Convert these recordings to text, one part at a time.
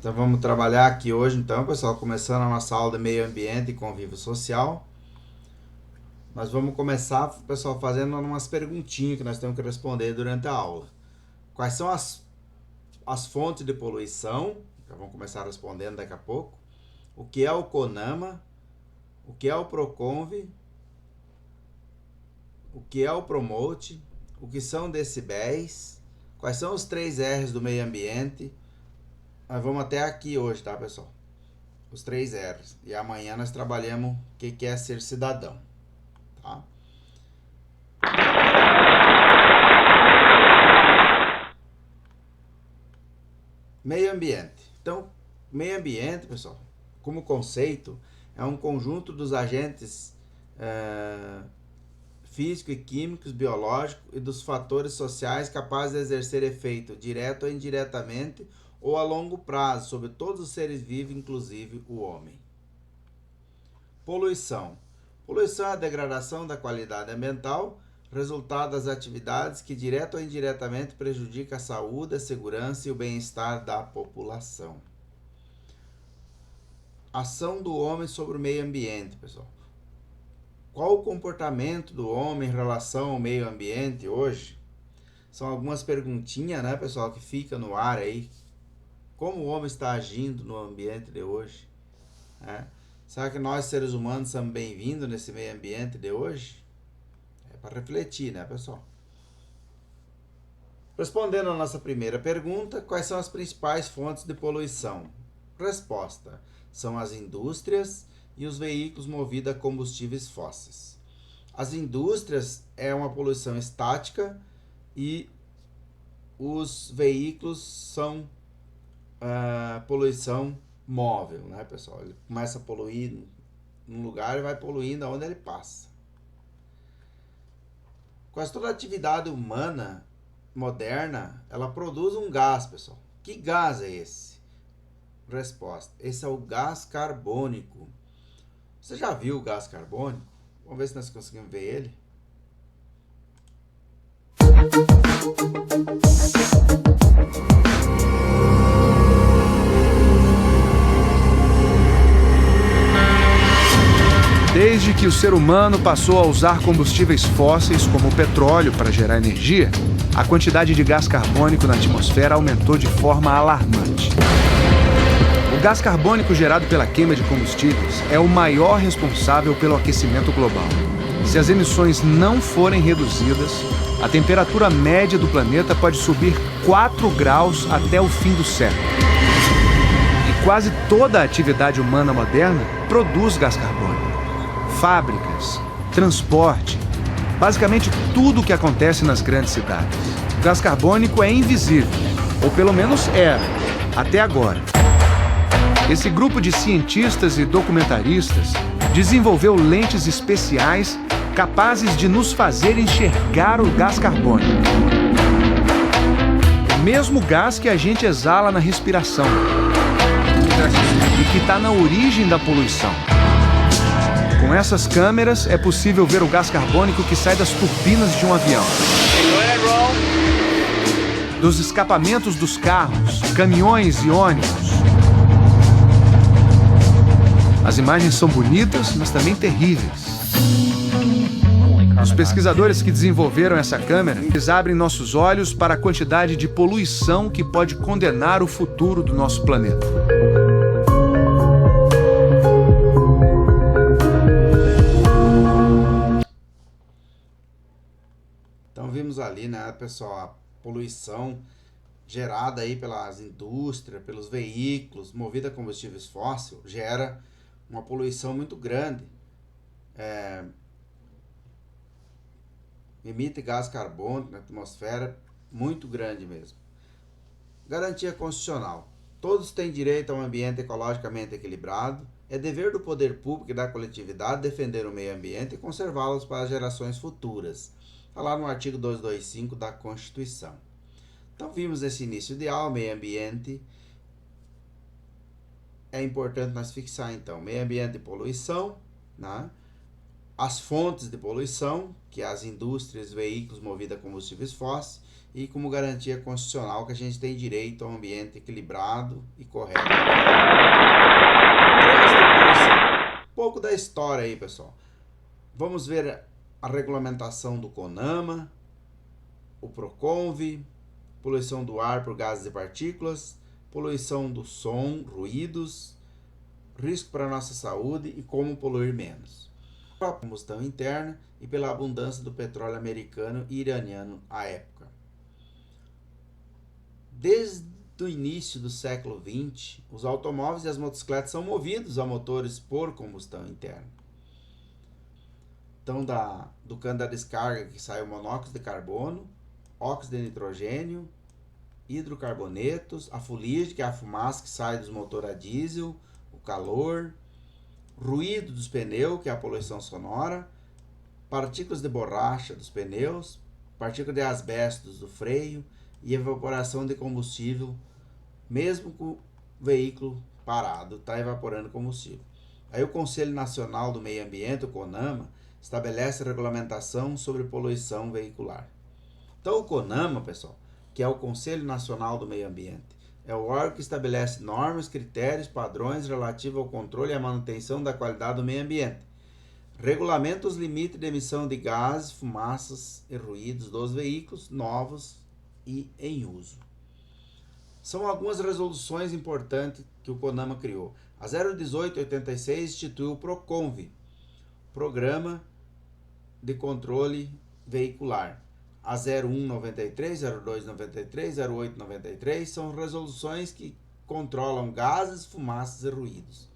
Então vamos trabalhar aqui hoje, então, pessoal, começando a nossa aula de meio ambiente e convívio social. Nós vamos começar, pessoal, fazendo umas perguntinhas que nós temos que responder durante a aula. Quais são as fontes de poluição? Já vamos começar respondendo daqui a pouco. O que é o CONAMA? O que é o PROCONV? O que é o PROMOTE? O que são decibéis? Quais são os 3 R's do meio ambiente? Nós vamos até aqui hoje, tá, pessoal? Os 3 R's. E amanhã nós trabalhamos o que é ser cidadão, tá? Meio ambiente. Então, meio ambiente, pessoal, como conceito, é um conjunto dos agentes físicos e químicos, biológicos e dos fatores sociais capazes de exercer efeito direto ou indiretamente ou a longo prazo sobre todos os seres vivos, inclusive o homem. Poluição. Poluição é a degradação da qualidade ambiental, resultado das atividades que direto ou indiretamente prejudicam a saúde, a segurança e o bem-estar da população. Ação do homem sobre o meio ambiente, pessoal. Qual o comportamento do homem em relação ao meio ambiente hoje? São algumas perguntinhas, né, pessoal, que fica no ar aí. Como o homem está agindo no ambiente de hoje? Será que nós, seres humanos, somos bem-vindos nesse meio ambiente de hoje? É para refletir, né, pessoal? Respondendo à nossa primeira pergunta, quais são as principais fontes de poluição? Resposta: são as indústrias e os veículos movidos a combustíveis fósseis. As indústrias é uma poluição estática e os veículos são poluição móvel, né, pessoal? Ele começa a poluir num lugar e vai poluindo aonde ele passa. Quase toda atividade humana moderna, ela produz um gás, pessoal. Que gás é esse? Resposta: esse é o gás carbônico. Você já viu o gás carbônico? Vamos ver se nós conseguimos ver ele. Desde que o ser humano passou a usar combustíveis fósseis como o petróleo para gerar energia, a quantidade de gás carbônico na atmosfera aumentou de forma alarmante. O gás carbônico gerado pela queima de combustíveis é o maior responsável pelo aquecimento global. Se as emissões não forem reduzidas, a temperatura média do planeta pode subir 4 graus até o fim do século. E quase toda a atividade humana moderna produz gás carbônico. Fábricas, transporte, basicamente tudo o que acontece nas grandes cidades. O gás carbônico é invisível, ou pelo menos era, até agora. Esse grupo de cientistas e documentaristas desenvolveu lentes especiais capazes de nos fazer enxergar o gás carbônico. O mesmo gás que a gente exala na respiração e que está na origem da poluição. Com essas câmeras é possível ver o gás carbônico que sai das turbinas de um avião, dos escapamentos dos carros, caminhões e ônibus. As imagens são bonitas, mas também terríveis. Os pesquisadores que desenvolveram essa câmera, eles abrem nossos olhos para a quantidade de poluição que pode condenar o futuro do nosso planeta. Então vimos ali, né, pessoal, a poluição gerada aí pelas indústrias, pelos veículos, movida a combustíveis fósseis, gera uma poluição muito grande. Emite gás carbônico na atmosfera, muito grande mesmo. Garantia constitucional. Todos têm direito a um ambiente ecologicamente equilibrado. É dever do poder público e da coletividade defender o meio ambiente e conservá-los para as gerações futuras. Está lá no artigo 225 da Constituição. Então vimos esse início de aula, meio ambiente. É importante nós fixar então, meio ambiente e poluição, né? as fontes de poluição, que é as indústrias, veículos movidos a combustíveis fósseis, e como garantia constitucional que a gente tem direito a um ambiente equilibrado e correto. Trânsito e poluição. Um pouco da história aí, pessoal. Vamos ver a regulamentação do CONAMA, o PROCONVE, poluição do ar por gases e partículas, poluição do som, ruídos, risco para a nossa saúde e como poluir menos. Pela combustão interna e pela abundância do petróleo americano e iraniano à época. Desde o início do século XX, os automóveis e as motocicletas são movidos a motores por combustão interna. Então, do cano da descarga que sai o monóxido de carbono, óxido de nitrogênio, hidrocarbonetos, a fuligem, que é a fumaça que sai dos motores a diesel, o calor, ruído dos pneus, que é a poluição sonora, partículas de borracha dos pneus, partículas de asbestos do freio e evaporação de combustível, mesmo com o veículo parado, está evaporando combustível. Aí o Conselho Nacional do Meio Ambiente, o CONAMA, estabelece regulamentação sobre poluição veicular. Então o CONAMA, pessoal, que é o Conselho Nacional do Meio Ambiente, é o órgão que estabelece normas, critérios, padrões relativos ao controle e à manutenção da qualidade do meio ambiente. Regulamenta os limites de emissão de gases, fumaças e ruídos dos veículos novos e em uso. São algumas resoluções importantes que o CONAMA criou. A 01886 instituiu o PROCONVE, Programa de Controle Veicular. A 0193, 0293, 0893 são resoluções que controlam gases, fumaças e ruídos.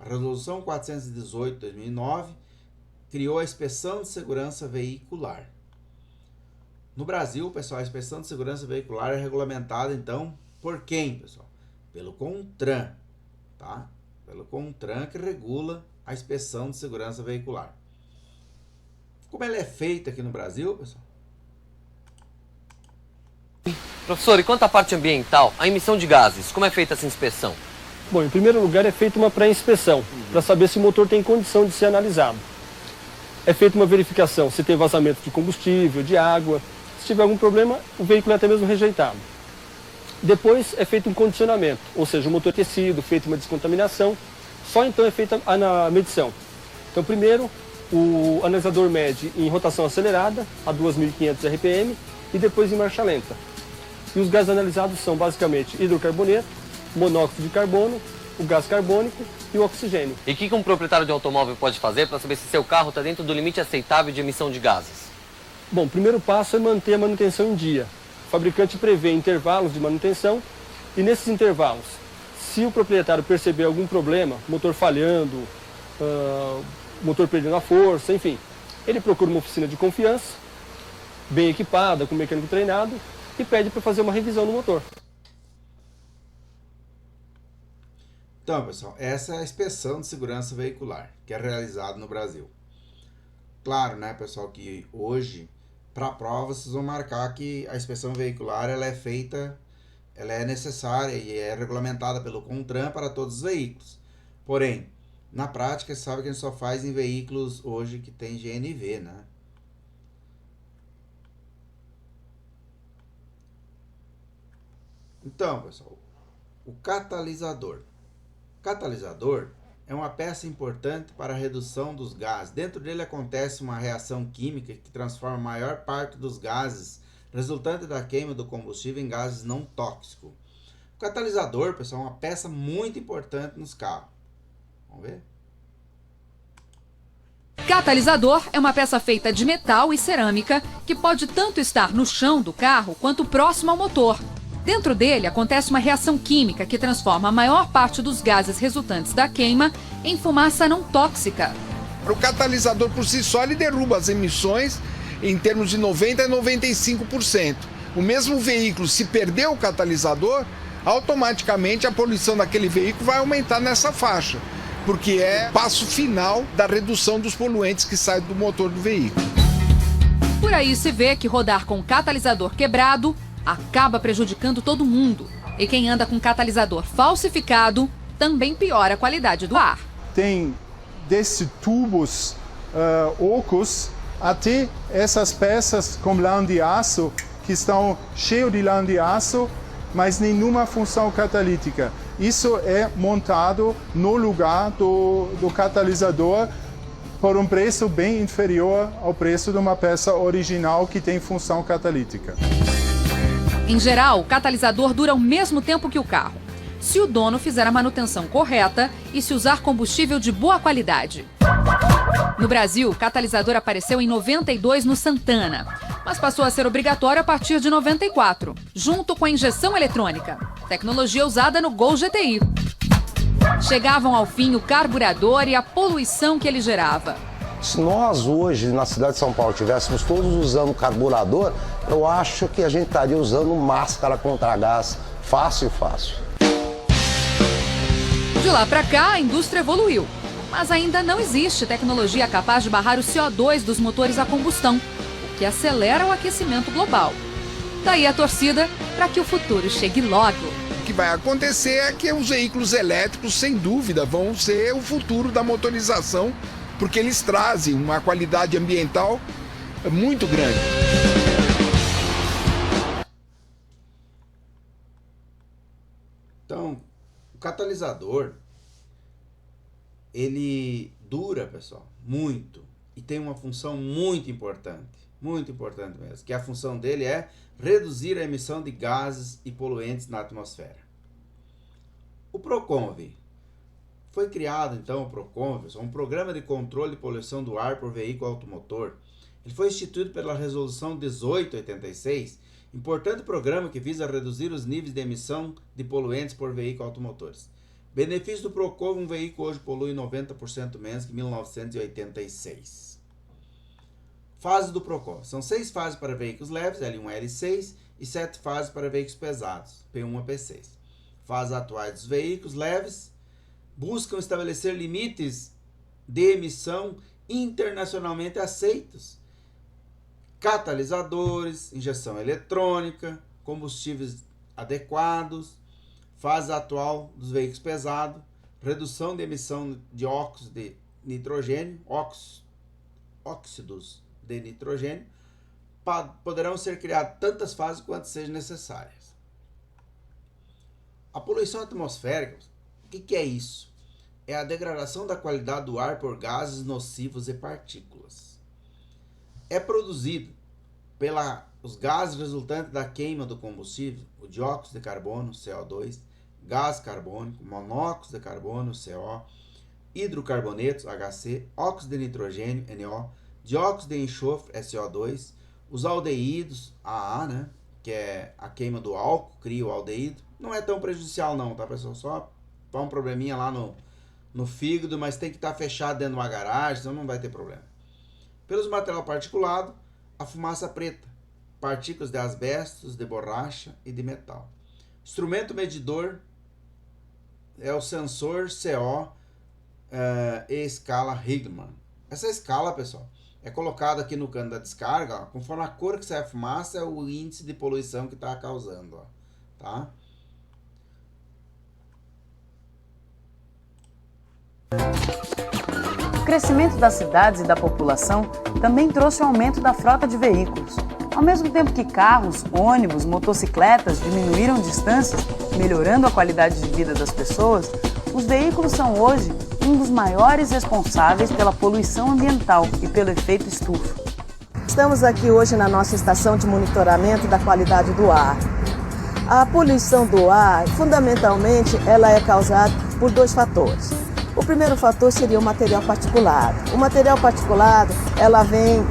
A Resolução 418/2009 criou a Inspeção de Segurança Veicular. No Brasil, pessoal, a Inspeção de Segurança Veicular é regulamentada, então, por quem, pessoal? Pelo CONTRAN, tá? Pelo CONTRAN, que regula a Inspeção de Segurança Veicular. Como ela é feita aqui no Brasil, pessoal? Professor, e quanto à parte ambiental, a emissão de gases, como é feita essa inspeção? Bom, em primeiro lugar é feita uma pré-inspeção, para saber se o motor tem condição de ser analisado. É feita uma verificação se tem vazamento de combustível, de água. Se tiver algum problema, o veículo é até mesmo rejeitado. Depois é feito um condicionamento, ou seja, o motor é aquecido, feita uma descontaminação. Só então é feita a medição. Então, primeiro, o analisador mede em rotação acelerada, a 2.500 RPM, e depois em marcha lenta. E os gases analisados são basicamente hidrocarboneto, monóxido de carbono, o gás carbônico e o oxigênio. E o que um proprietário de automóvel pode fazer para saber se seu carro está dentro do limite aceitável de emissão de gases? Bom, o primeiro passo é manter a manutenção em dia. O fabricante prevê intervalos de manutenção e nesses intervalos, se o proprietário perceber algum problema, motor falhando, motor perdendo a força, enfim, ele procura uma oficina de confiança, bem equipada, com mecânico treinado, e pede para fazer uma revisão no motor. Então, pessoal, essa é a inspeção de segurança veicular, que é realizada no Brasil. Claro, né, pessoal, que hoje, para a prova, vocês vão marcar que a inspeção veicular ela é feita, ela é necessária e é regulamentada pelo CONTRAN para todos os veículos. Porém, na prática, você sabe que a gente só faz em veículos hoje que tem GNV, né? Então, pessoal, o catalisador. O catalisador é uma peça importante para a redução dos gases. Dentro dele acontece uma reação química que transforma a maior parte dos gases resultante da queima do combustível em gases não tóxicos. O catalisador, pessoal, é uma peça muito importante nos carros. Vamos ver? Catalisador é uma peça feita de metal e cerâmica que pode tanto estar no chão do carro quanto próximo ao motor. Dentro dele acontece uma reação química que transforma a maior parte dos gases resultantes da queima em fumaça não tóxica. O catalisador por si só ele derruba as emissões em termos de 90% a 95%. O mesmo veículo, se perder o catalisador, automaticamente a poluição daquele veículo vai aumentar nessa faixa, porque é o passo final da redução dos poluentes que saem do motor do veículo. Por aí se vê que rodar com catalisador quebrado acaba prejudicando todo mundo. E quem anda com catalisador falsificado também piora a qualidade do ar. Tem desses tubos ocos até essas peças com lã de aço que estão cheias de lã de aço, mas nenhuma função catalítica. Isso é montado no lugar do catalisador por um preço bem inferior ao preço de uma peça original que tem função catalítica. Em geral, o catalisador dura o mesmo tempo que o carro, se o dono fizer a manutenção correta e se usar combustível de boa qualidade. No Brasil, o catalisador apareceu em 92 no Santana, mas passou a ser obrigatório a partir de 94, junto com a injeção eletrônica, tecnologia usada no Gol GTI. Chegavam ao fim o carburador e a poluição que ele gerava. Se nós hoje, na cidade de São Paulo, tivéssemos todos usando carburador, eu acho que a gente estaria usando máscara contra gás fácil. De lá para cá, a indústria evoluiu, mas ainda não existe tecnologia capaz de barrar o CO2 dos motores a combustão, o que acelera o aquecimento global. Daí a torcida para que o futuro chegue logo. O que vai acontecer é que os veículos elétricos, sem dúvida, vão ser o futuro da motorização, porque eles trazem uma qualidade ambiental muito grande. Então, o catalisador, ele dura, pessoal, muito, e tem uma função muito importante mesmo, que a função dele é reduzir a emissão de gases e poluentes na atmosfera. O Proconv foi criado, então, o Proconv, um programa de controle de poluição do ar por veículo automotor. Ele foi instituído pela Resolução 1886, importante programa que visa reduzir os níveis de emissão de poluentes por veículos automotores. Benefício do Proconv: um veículo hoje polui 90% menos que em 1986. Fase do Proconv: são 6 fases para veículos leves, L1 a L6, e 7 fases para veículos pesados, P1 a P6. Fases atuais dos veículos leves buscam estabelecer limites de emissão internacionalmente aceitos. Catalisadores, injeção eletrônica, combustíveis adequados. Fase atual dos veículos pesados: redução de emissão de óxidos de nitrogênio, óxidos de nitrogênio. Poderão ser criadas tantas fases quanto sejam necessárias. A poluição atmosférica, o que é isso? É a degradação da qualidade do ar por gases nocivos e partículas. É produzido pelos gases resultantes da queima do combustível, o dióxido de carbono, CO2, gás carbônico, monóxido de carbono, CO, hidrocarbonetos, HC, óxido de nitrogênio, NO, dióxido de enxofre, SO2, os aldeídos, AA, né, que é a queima do álcool, cria o aldeído. Não é tão prejudicial não, tá, pessoal? Só dá um probleminha lá no fígado, mas tem que estar fechado dentro de uma garagem, então não vai ter problema. Pelos material particulado, a fumaça preta, partículas de asbestos, de borracha e de metal. Instrumento medidor é o sensor CO e escala Higman. Essa escala, pessoal, é colocada aqui no cano da descarga, ó, conforme a cor que sai a fumaça, é o índice de poluição que está causando, ó, tá? O crescimento das cidades e da população também trouxe o aumento da frota de veículos. Ao mesmo tempo que carros, ônibus, motocicletas diminuíram distâncias, melhorando a qualidade de vida das pessoas, os veículos são hoje um dos maiores responsáveis pela poluição ambiental e pelo efeito estufa. Estamos aqui hoje na nossa estação de monitoramento da qualidade do ar. A poluição do ar, fundamentalmente, ela é causada por 2 fatores. O primeiro fator seria o material particulado. O material particulado, ela vem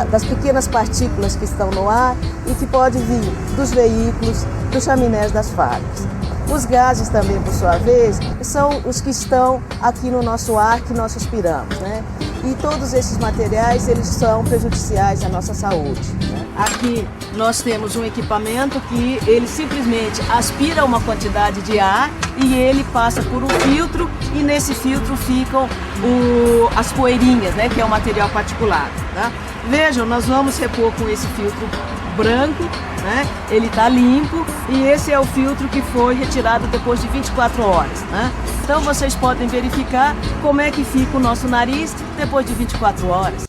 das pequenas partículas que estão no ar e que pode vir dos veículos, dos chaminés das fábricas. Os gases também, por sua vez, são os que estão aqui no nosso ar que nós respiramos, né? E todos esses materiais, eles são prejudiciais à nossa saúde, né? Aqui nós temos um equipamento que ele simplesmente aspira uma quantidade de ar e ele passa por um filtro e nesse filtro ficam as poeirinhas, né, que é o material particulado, tá? Vejam, nós vamos repor com esse filtro branco, né? Ele está limpo e esse é o filtro que foi retirado depois de 24 horas, né? Então vocês podem verificar como é que fica o nosso nariz depois de 24 horas.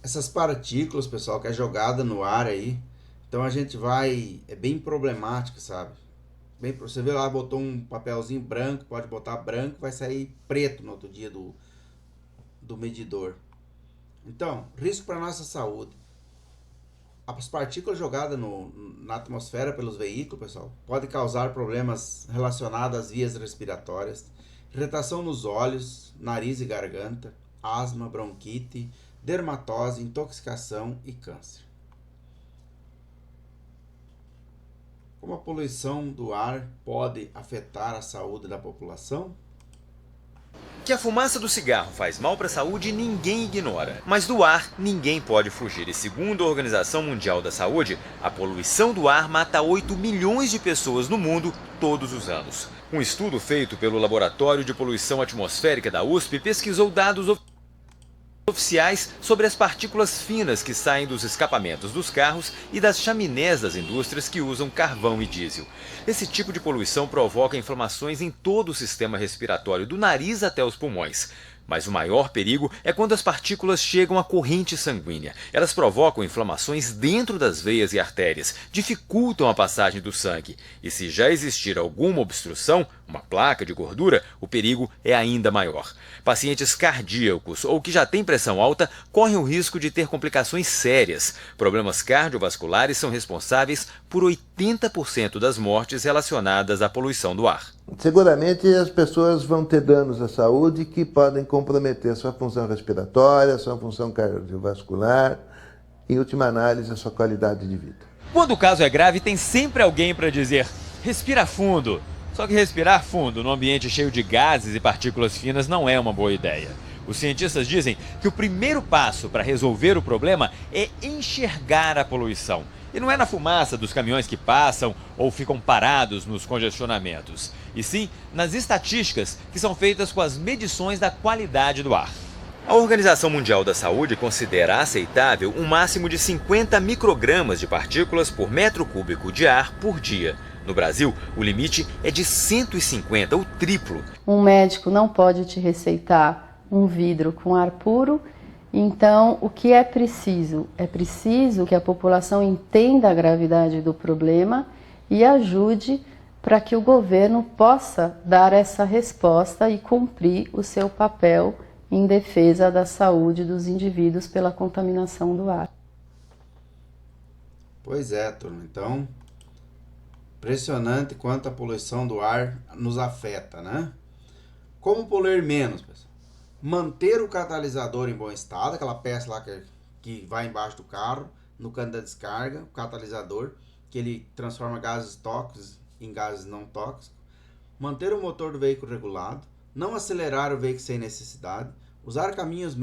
Essas partículas, pessoal, que é jogada no ar aí, então a gente vai, é bem problemático, sabe? Bem, você vê lá, botou um papelzinho branco, pode botar branco, vai sair preto no outro dia do medidor. Então, risco para nossa saúde. As partículas jogadas na atmosfera pelos veículos, pessoal, podem causar problemas relacionados às vias respiratórias, irritação nos olhos, nariz e garganta, asma, bronquite, dermatose, intoxicação e câncer. Como a poluição do ar pode afetar a saúde da população? Que a fumaça do cigarro faz mal para a saúde, ninguém ignora. Mas do ar, ninguém pode fugir. E segundo a Organização Mundial da Saúde, a poluição do ar mata 8 milhões de pessoas no mundo todos os anos. Um estudo feito pelo Laboratório de Poluição Atmosférica da USP pesquisou dados oficiais sobre as partículas finas que saem dos escapamentos dos carros e das chaminés das indústrias que usam carvão e diesel. Esse tipo de poluição provoca inflamações em todo o sistema respiratório, do nariz até os pulmões. Mas o maior perigo é quando as partículas chegam à corrente sanguínea. Elas provocam inflamações dentro das veias e artérias, dificultam a passagem do sangue. E se já existir alguma obstrução, uma placa de gordura, o perigo é ainda maior. Pacientes cardíacos ou que já têm pressão alta correm o risco de ter complicações sérias. Problemas cardiovasculares são responsáveis por 80% das mortes relacionadas à poluição do ar. Seguramente as pessoas vão ter danos à saúde que podem comprometer sua função respiratória, sua função cardiovascular, em última análise, a sua qualidade de vida. Quando o caso é grave, tem sempre alguém para dizer: respira fundo. Só que respirar fundo num ambiente cheio de gases e partículas finas não é uma boa ideia. Os cientistas dizem que o primeiro passo para resolver o problema é enxergar a poluição. E não é na fumaça dos caminhões que passam ou ficam parados nos congestionamentos, e sim nas estatísticas que são feitas com as medições da qualidade do ar. A Organização Mundial da Saúde considera aceitável um máximo de 50 microgramas de partículas por metro cúbico de ar por dia. No Brasil, o limite é de 150, o triplo. Um médico não pode te receitar um vidro com ar puro. Então, o que é preciso? É preciso que a população entenda a gravidade do problema e ajude para que o governo possa dar essa resposta e cumprir o seu papel em defesa da saúde dos indivíduos pela contaminação do ar. Pois é, turma. Então, impressionante quanto a poluição do ar nos afeta, né? Como poluir menos, pessoal? Manter o catalisador em bom estado, aquela peça lá que vai embaixo do carro, no cano da descarga, o catalisador, que ele transforma gases tóxicos em gases não tóxicos. Manter o motor do veículo regulado, não acelerar o veículo sem necessidade, usar caminhos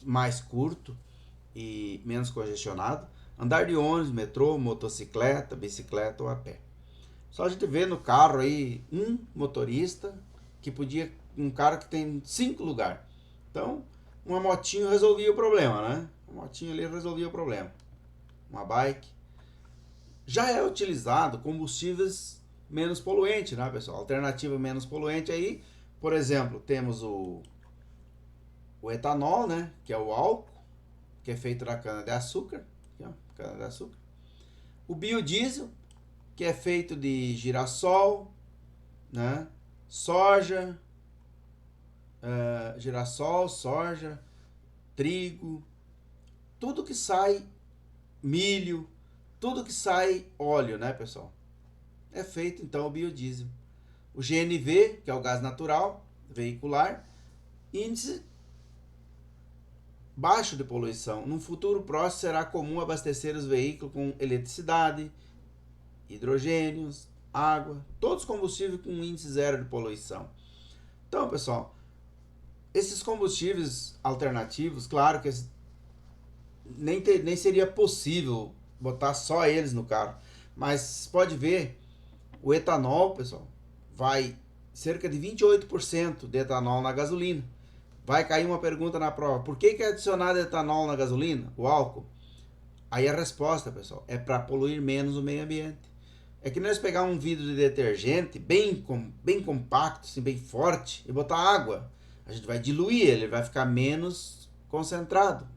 mais curtos e menos congestionados, andar de ônibus, metrô, motocicleta, bicicleta ou a pé. Só a gente vê no carro aí um motorista um cara que tem 5 lugares. Então, uma motinho resolvia o problema, né? Uma motinho ali resolvia o problema. Uma bike. Já é utilizado combustíveis menos poluentes, né, pessoal? Alternativa menos poluente aí, por exemplo, temos o etanol, né? Que é o álcool, que é feito da cana-de-açúcar. Cana-de-açúcar. O biodiesel, que é feito de girassol, né? Soja, girassol, soja, trigo, tudo que sai, milho, tudo que sai óleo, né, pessoal? É feito então o biodiesel. O GNV, que é o gás natural veicular, índice baixo de poluição. No futuro próximo será comum abastecer os veículos com eletricidade, hidrogênios, água, todos combustíveis com índice zero de poluição. Então, pessoal, esses combustíveis alternativos, claro que nem seria possível botar só eles no carro, mas pode ver, o etanol, pessoal, vai cerca de 28% de etanol na gasolina. Vai cair uma pergunta na prova: por que é adicionado etanol na gasolina, o álcool? Aí a resposta, pessoal, é para poluir menos o meio ambiente. É que nós pegar um vidro de detergente bem compacto, assim, bem forte, e botar água. A gente vai diluir ele vai ficar menos concentrado.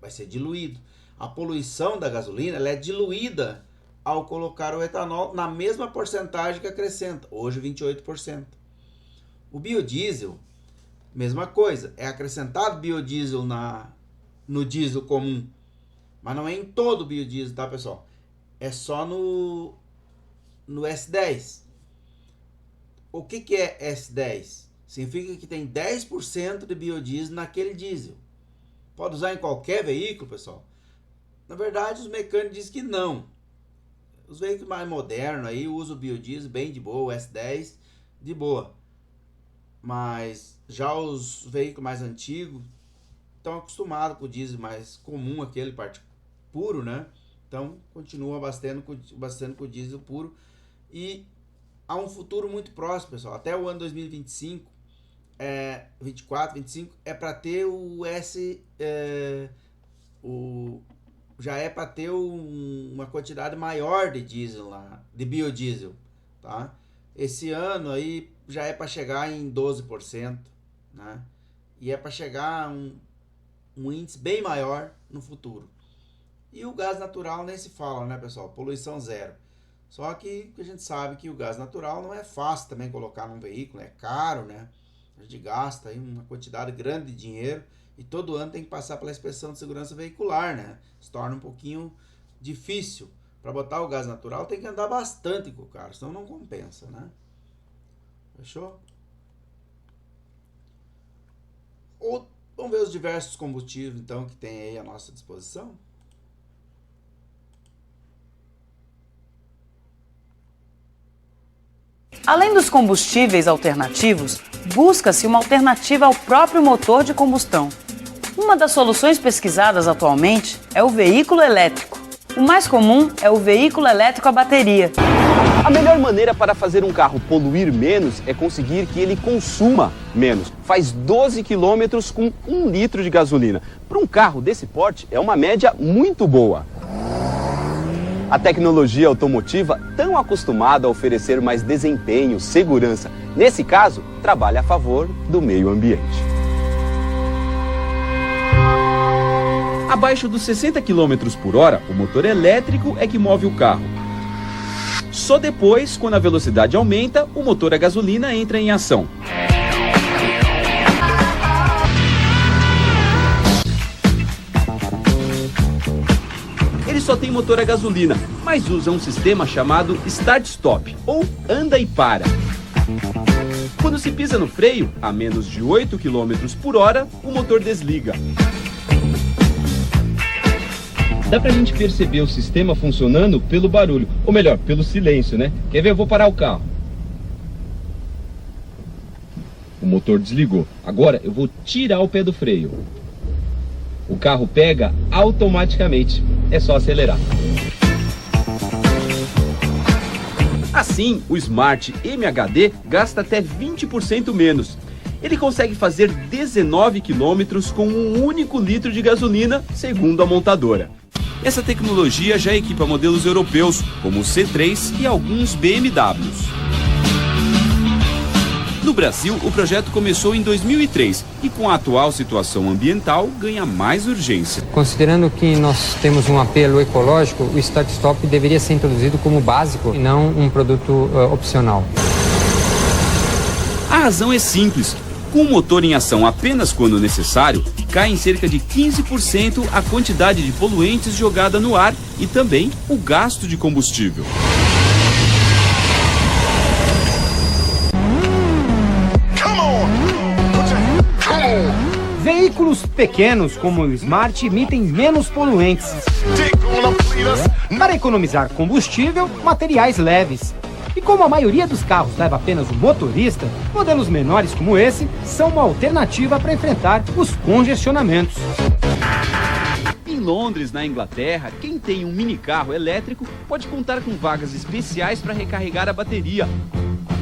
Vai ser diluído. A poluição da gasolina ela é diluída ao colocar o etanol na mesma porcentagem que acrescenta. Hoje 28%. O biodiesel, mesma coisa. É acrescentado biodiesel no diesel comum. Mas não é em todo o biodiesel, tá, pessoal? É só no S10. O que é S10? Significa que tem 10% de biodiesel naquele diesel. Pode usar em qualquer veículo, pessoal? Na verdade, os mecânicos dizem que não. Os veículos mais modernos aí usam o biodiesel bem de boa, o S10 de boa. Mas já os veículos mais antigos estão acostumados com o diesel mais comum, aquele puro, né? Então, continuam abastecendo com o diesel puro. E há um futuro muito próximo, pessoal. Até o ano 2025, 24, 25, é para ter já é para ter uma quantidade maior de diesel lá, de biodiesel, tá? Esse ano aí já é para chegar em 12%, né? E é para chegar um índice bem maior no futuro. E o gás natural nem se fala, né, pessoal? Poluição zero. Só que a gente sabe que o gás natural não é fácil também colocar num veículo, é caro, né? A gente gasta aí uma quantidade grande de dinheiro e todo ano tem que passar pela inspeção de segurança veicular, né? Se torna um pouquinho difícil. Para botar o gás natural tem que andar bastante com o carro, senão não compensa, né? Fechou? Vamos ver os diversos combustíveis, então, que tem aí à nossa disposição? Além dos combustíveis alternativos, busca-se uma alternativa ao próprio motor de combustão. Uma das soluções pesquisadas atualmente é o veículo elétrico. O mais comum é o veículo elétrico a bateria. A melhor maneira para fazer um carro poluir menos é conseguir que ele consuma menos. Faz 12 quilômetros com 1 litro de gasolina. Para um carro desse porte, é uma média muito boa. A tecnologia automotiva, tão acostumada a oferecer mais desempenho, segurança, nesse caso, trabalha a favor do meio ambiente. Abaixo dos 60 km por hora, o motor elétrico é que move o carro. Só depois, quando a velocidade aumenta, o motor a gasolina entra em ação. Ele só tem motor a gasolina, mas usa um sistema chamado Start-Stop, ou anda e para. Quando se pisa no freio, a menos de 8 km por hora, o motor desliga. Dá pra gente perceber o sistema funcionando pelo barulho, ou melhor, pelo silêncio, né? Quer ver? Eu vou parar o carro. O motor desligou. Agora eu vou tirar o pé do freio. O carro pega automaticamente. É só acelerar. Assim, o Smart MHD gasta até 20% menos. Ele consegue fazer 19 km com um único litro de gasolina, segundo a montadora. Essa tecnologia já equipa modelos europeus, como o C3 e alguns BMWs. No Brasil, o projeto começou em 2003 e, com a atual situação ambiental, ganha mais urgência. Considerando que nós temos um apelo ecológico, o Start-Stop deveria ser introduzido como básico e não um produto opcional. A razão é simples. Com o motor em ação apenas quando necessário, cai em cerca de 15% a quantidade de poluentes jogada no ar e também o gasto de combustível. Veículos pequenos como o Smart emitem menos poluentes. Para economizar combustível, materiais leves. E como a maioria dos carros leva apenas o motorista, modelos menores como esse são uma alternativa para enfrentar os congestionamentos. Em Londres, na Inglaterra, quem tem um mini carro elétrico pode contar com vagas especiais para recarregar a bateria.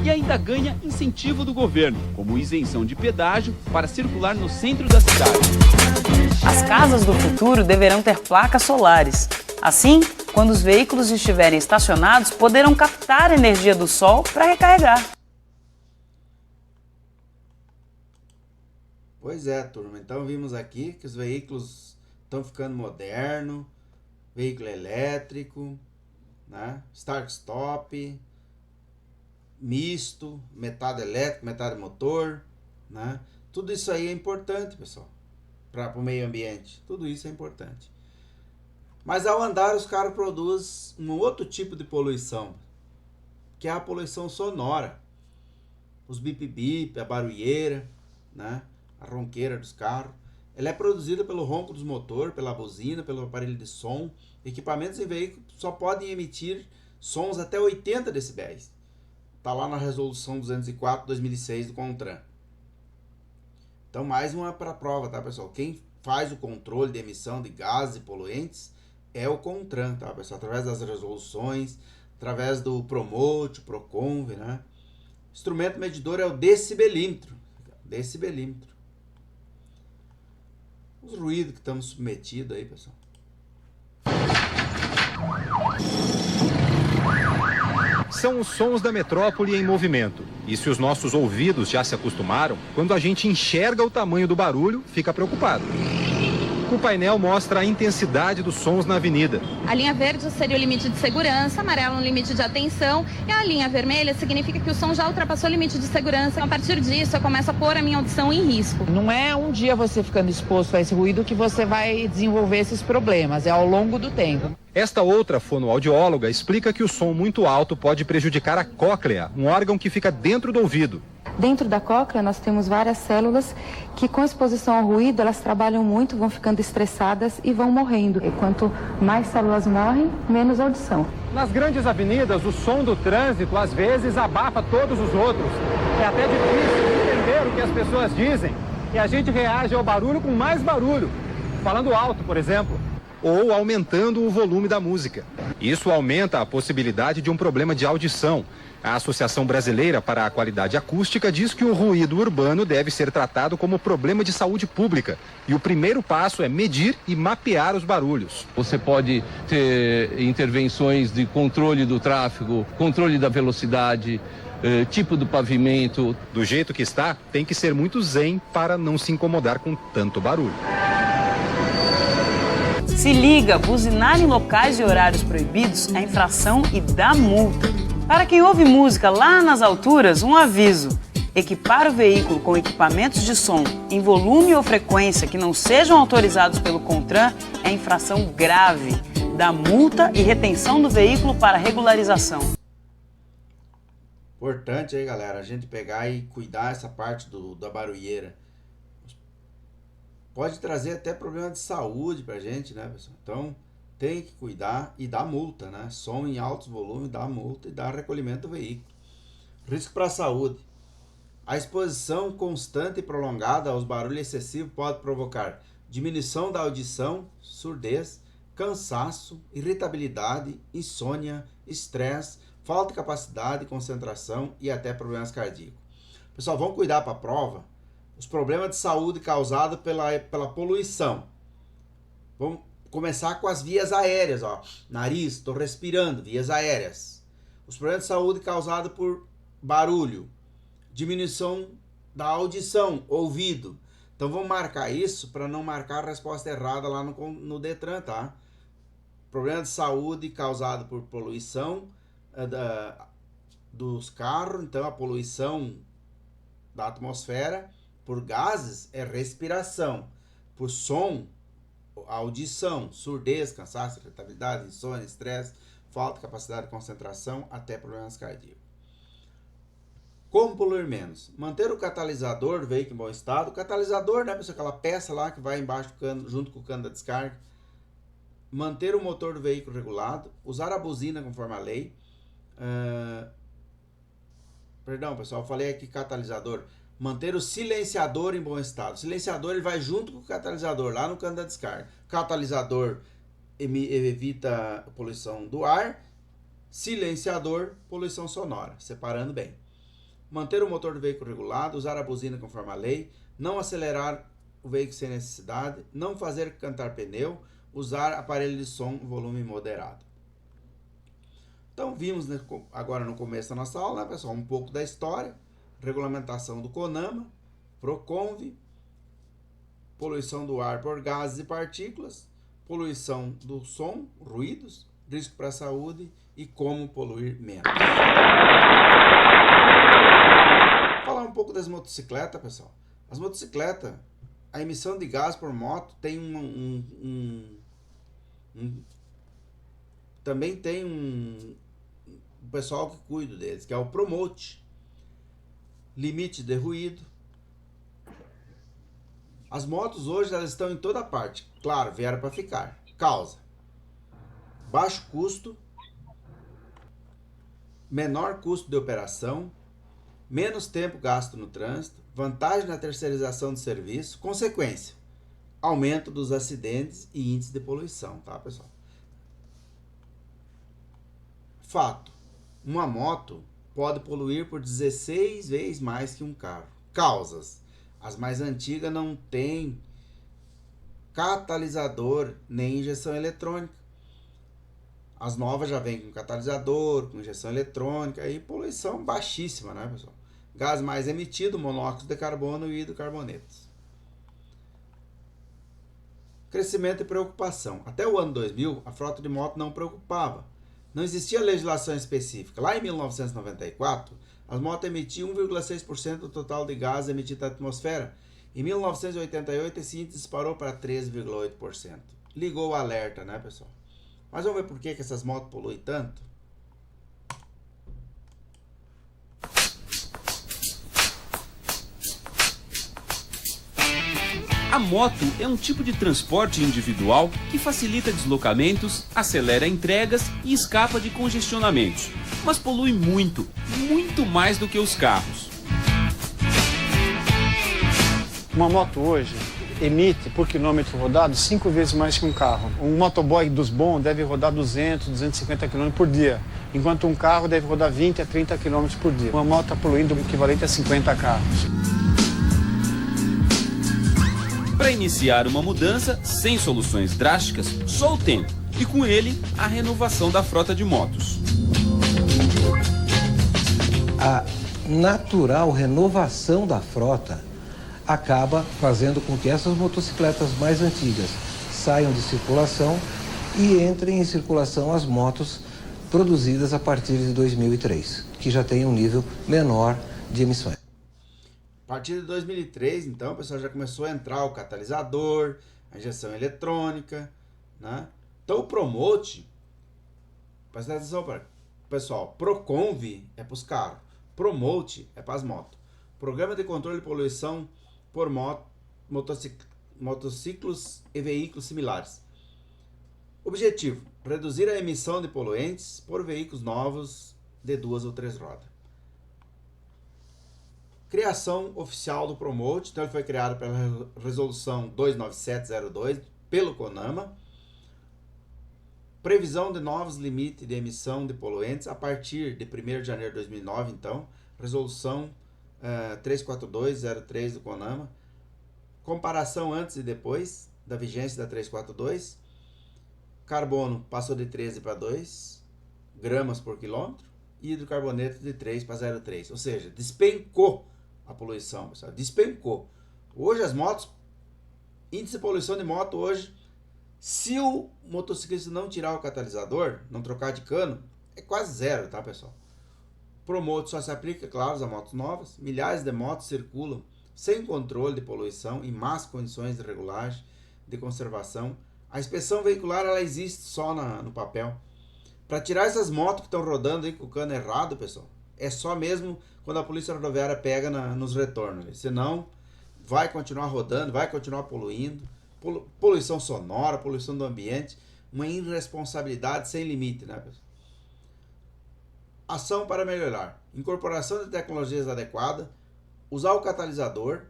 E ainda ganha incentivo do governo, como isenção de pedágio para circular no centro da cidade. As casas do futuro deverão ter placas solares. Assim, quando os veículos estiverem estacionados, poderão captar a energia do sol para recarregar. Pois é, turma. Então vimos aqui que os veículos estão ficando modernos, veículo elétrico, né? Start-stop, misto, metade elétrico, metade motor, né? Tudo isso aí é importante, pessoal, para o meio ambiente. Tudo isso é importante. Mas ao andar, os carros produzem um outro tipo de poluição, que é a poluição sonora. Os bip-bip, a barulheira, né? A ronqueira dos carros. Ela é produzida pelo ronco dos motores, pela buzina, pelo aparelho de som. Equipamentos em veículos só podem emitir sons até 80 decibéis. Está lá na resolução 204/2006 do CONTRAN. Então, mais uma para a prova, tá, pessoal? Quem faz o controle de emissão de gases e poluentes é o CONTRAN, tá, pessoal? Através das resoluções, através do Promote, Proconv, né? O instrumento medidor é o decibelímetro. Decibelímetro. Os ruídos que estamos submetidos aí, pessoal. São os sons da metrópole em movimento. E se os nossos ouvidos já se acostumaram, quando a gente enxerga o tamanho do barulho, fica preocupado. O painel mostra a intensidade dos sons na avenida. A linha verde seria o limite de segurança, amarelo um limite de atenção e a linha vermelha significa que o som já ultrapassou o limite de segurança. A partir disso, eu começo a pôr a minha audição em risco. Não é um dia você ficando exposto a esse ruído que você vai desenvolver esses problemas, é ao longo do tempo. Esta outra fonoaudióloga explica que o som muito alto pode prejudicar a cóclea, um órgão que fica dentro do ouvido. Dentro da cóclea nós temos várias células que com exposição ao ruído elas trabalham muito, vão ficando estressadas e vão morrendo. E quanto mais células morrem, menos audição. Nas grandes avenidas, o som do trânsito às vezes abafa todos os outros. É até difícil entender o que as pessoas dizem e a gente reage ao barulho com mais barulho, falando alto, por exemplo. Ou aumentando o volume da música. Isso aumenta a possibilidade de um problema de audição. A Associação Brasileira para a Qualidade Acústica diz que o ruído urbano deve ser tratado como problema de saúde pública. E o primeiro passo é medir e mapear os barulhos. Você pode ter intervenções de controle do tráfego, controle da velocidade, tipo do pavimento. Do jeito que está, tem que ser muito zen para não se incomodar com tanto barulho. Se liga, buzinar em locais e horários proibidos é infração e dá multa. Para quem ouve música lá nas alturas, um aviso. Equipar o veículo com equipamentos de som em volume ou frequência que não sejam autorizados pelo CONTRAN é infração grave. Dá multa e retenção do veículo para regularização. Importante aí, galera, a gente pegar e cuidar essa parte da barulheira. Pode trazer até problema de saúde pra gente, né, pessoal? Então, tem que cuidar e dá multa, né? Som em altos volumes dá multa e dá recolhimento do veículo. Risco para a saúde. A exposição constante e prolongada aos barulhos excessivos pode provocar diminuição da audição, surdez, cansaço, irritabilidade, insônia, estresse, falta de capacidade, concentração e até problemas cardíacos. Pessoal, vamos cuidar para a prova. Os problemas de saúde causados pela poluição. Vamos começar com as vias aéreas, ó. Nariz, estou respirando, vias aéreas. Os problemas de saúde causados por barulho. Diminuição da audição, ouvido. Então vamos marcar isso para não marcar a resposta errada lá no Detran, tá? Problema de saúde causado por poluição dos carros. Então a poluição da atmosfera por gases é respiração. Por som, audição, surdez, cansaço, irritabilidade, insônia, estresse, falta de capacidade de concentração, até problemas cardíacos. Como poluir menos? Manter o catalisador do veículo em bom estado. O catalisador, né, pessoal, aquela peça lá que vai embaixo do cano, junto com o cano da descarga. Manter o motor do veículo regulado. Usar a buzina conforme a lei. Perdão, pessoal, eu falei aqui catalisador. Manter o silenciador em bom estado. O silenciador ele vai junto com o catalisador, lá no cano da descarga. Catalisador evita a poluição do ar. Silenciador, poluição sonora. Separando bem. Manter o motor do veículo regulado. Usar a buzina conforme a lei. Não acelerar o veículo sem necessidade. Não fazer cantar pneu. Usar aparelho de som volume moderado. Então vimos, né, agora no começo da nossa aula, né, pessoal, um pouco da história, regulamentação do CONAMA, PROCONVE, poluição do ar por gases e partículas, poluição do som, ruídos, risco para a saúde e como poluir menos. Falar um pouco das motocicletas, pessoal. As motocicletas, a emissão de gás por moto tem também tem um pessoal que cuida deles, que é o Promote. Limite de ruído. As motos hoje elas estão em toda parte. Claro, vieram para ficar. Causa: baixo custo, menor custo de operação, menos tempo gasto no trânsito, vantagem na terceirização do serviço, consequência: aumento dos acidentes e índice de poluição, tá, pessoal? Fato: uma moto pode poluir por 16 vezes mais que um carro. Causas: as mais antigas não têm catalisador nem injeção eletrônica. As novas já vêm com catalisador, com injeção eletrônica e poluição baixíssima, né, pessoal? Gás mais emitido, monóxido de carbono e hidrocarbonetos. Crescimento e preocupação. Até o ano 2000, a frota de moto não preocupava. Não existia legislação específica. Lá em 1994, as motos emitiam 1,6% do total de gás emitido na atmosfera. Em 1988, esse índice disparou para 13,8%. Ligou o alerta, né, pessoal? Mas vamos ver por que essas motos poluem tanto? A moto é um tipo de transporte individual que facilita deslocamentos, acelera entregas e escapa de congestionamentos, mas polui muito, muito mais do que os carros. Uma moto hoje emite por quilômetro rodado 5 vezes mais que um carro. Um motoboy dos bons deve rodar 200, 250 km por dia, enquanto um carro deve rodar 20 a 30 km por dia. Uma moto está poluindo o equivalente a 50 carros. Para iniciar uma mudança sem soluções drásticas, só o tempo, e com ele a renovação da frota de motos. A natural renovação da frota acaba fazendo com que essas motocicletas mais antigas saiam de circulação e entrem em circulação as motos produzidas a partir de 2003, que já têm um nível menor de emissões. A partir de 2003, então, o pessoal já começou a entrar o catalisador, a injeção eletrônica, né? Então o Promote, presta atenção, pessoal, PROCONVE é para os carros, Promote é para as motos. Programa de controle de poluição por motociclos e veículos similares. Objetivo: reduzir a emissão de poluentes por veículos novos de 2 ou 3 rodas. Criação oficial do Promote, então ele foi criado pela resolução 29702 pelo CONAMA. Previsão de novos limites de emissão de poluentes a partir de 1º de janeiro de 2009, então, resolução 34203 do CONAMA. Comparação antes e depois da vigência da 342. Carbono passou de 13 para 2 gramas por quilômetro e hidrocarboneto de 3 para 0,3, ou seja, despencou a poluição, pessoal, despencou. Hoje as motos, índice de poluição de moto hoje, se o motociclista não tirar o catalisador, não trocar de cano, é quase zero, tá, pessoal? Promote só se aplica, claro, a motos novas. Milhares de motos circulam sem controle de poluição, em más condições de regulagem, de conservação. A inspeção veicular, ela existe só no papel. Para tirar essas motos que estão rodando aí com o cano errado, pessoal, é só mesmo quando a polícia rodoviária pega nos retornos. Senão, vai continuar rodando, vai continuar poluindo. Poluição sonora, poluição do ambiente, uma irresponsabilidade sem limite, né, pessoal? Ação para melhorar: incorporação de tecnologias adequadas, usar o catalisador,